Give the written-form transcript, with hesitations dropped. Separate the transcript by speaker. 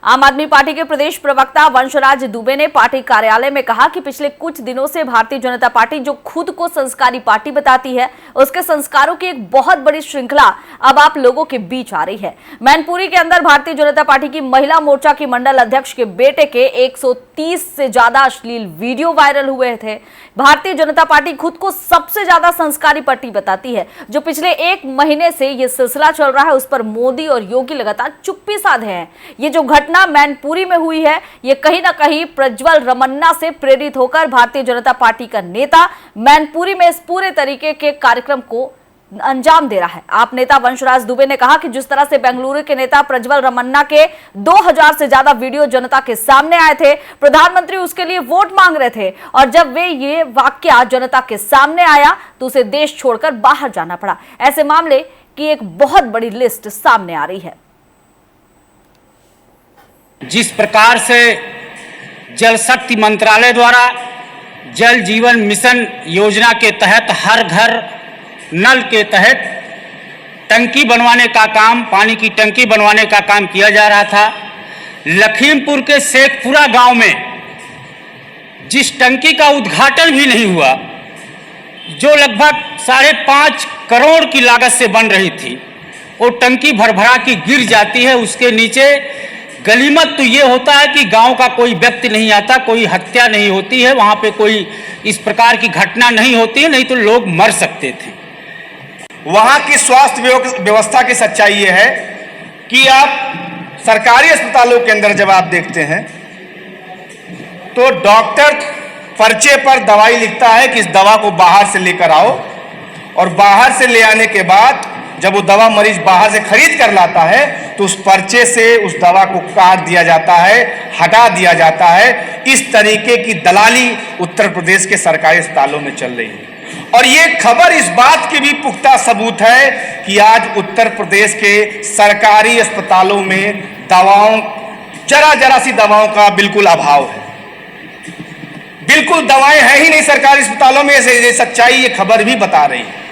Speaker 1: आम आदमी पार्टी के प्रदेश प्रवक्ता वंशराज दुबे ने पार्टी कार्यालय में कहा कि पिछले कुछ दिनों से भारतीय जनता पार्टी जो खुद को संस्कारी पार्टी बताती है, उसके संस्कारों की एक बहुत बड़ी श्रृंखला अब आप लोगों के बीच आ रही है। मैनपुरी के अंदर भारतीय जनता पार्टी की महिला मोर्चा की मंडल अध्यक्ष के बेटे के 130 से ज्यादा अश्लील वीडियो वायरल हुए थे। भारतीय जनता पार्टी खुद को सबसे ज्यादा संस्कारी पार्टी बताती है। जो पिछले एक महीने से यह सिलसिला चल रहा है, उस पर मोदी और योगी लगातार चुप्पी साधे हैं। ये जो घटना मैनपुरी में हुई है, ये कहीं ना कहीं प्रज्वल रमन्ना से प्रेरित होकर भारतीय जनता पार्टी का नेता मैनपुरी में इस पूरे तरीके के कार्यक्रम को अंजाम दे रहा है। आप नेता वंशराज दुबे ने कहा कि जिस तरह से बेंगलुरु के नेता प्रज्वल रमन्ना के 2000 से ज्यादा वीडियो जनता के सामने आए थे, प्रधानमंत्री उसके लिए वोट मांग रहे थे, और जब वे ये वाकया जनता के सामने आया तो उसे देश छोड़कर बाहर जाना पड़ा। ऐसे मामले की एक बहुत बड़ी लिस्ट सामने आ रही है।
Speaker 2: जिस प्रकार से जल शक्ति मंत्रालय द्वारा जल जीवन मिशन योजना के तहत हर घर नल के तहत टंकी बनवाने का काम, पानी की टंकी बनवाने का काम किया जा रहा था, लखीमपुर के शेखपुरा गांव में जिस टंकी का उद्घाटन भी नहीं हुआ, जो लगभग 5.5 करोड़ की लागत से बन रही थी, वो टंकी भरभरा की गिर जाती है। उसके नीचे गनीमत तो ये होता है कि गांव का कोई व्यक्ति नहीं आता, कोई हत्या नहीं होती है, वहां पे कोई इस प्रकार की घटना नहीं होती है, नहीं तो लोग मर सकते थे।
Speaker 3: वहां की स्वास्थ्य व्यवस्था की सच्चाई ये है कि आप सरकारी अस्पतालों के अंदर जब आप देखते हैं तो डॉक्टर पर्चे पर दवाई लिखता है कि इस दवा को बाहर से लेकर आओ, और बाहर से ले आने के बाद जब वो दवा मरीज बाहर से खरीद कर लाता है तो उस पर्चे से उस दवा को काट दिया जाता है, हटा दिया जाता है। इस तरीके की दलाली उत्तर प्रदेश के सरकारी अस्पतालों में चल रही है, और ये खबर इस बात की भी पुख्ता सबूत है कि आज उत्तर प्रदेश के सरकारी अस्पतालों में दवाओं, जरा सी दवाओं का बिल्कुल अभाव है। बिल्कुल दवाएं हैं ही नहीं सरकारी अस्पतालों में, ये सच्चाई ये खबर भी बता रही है।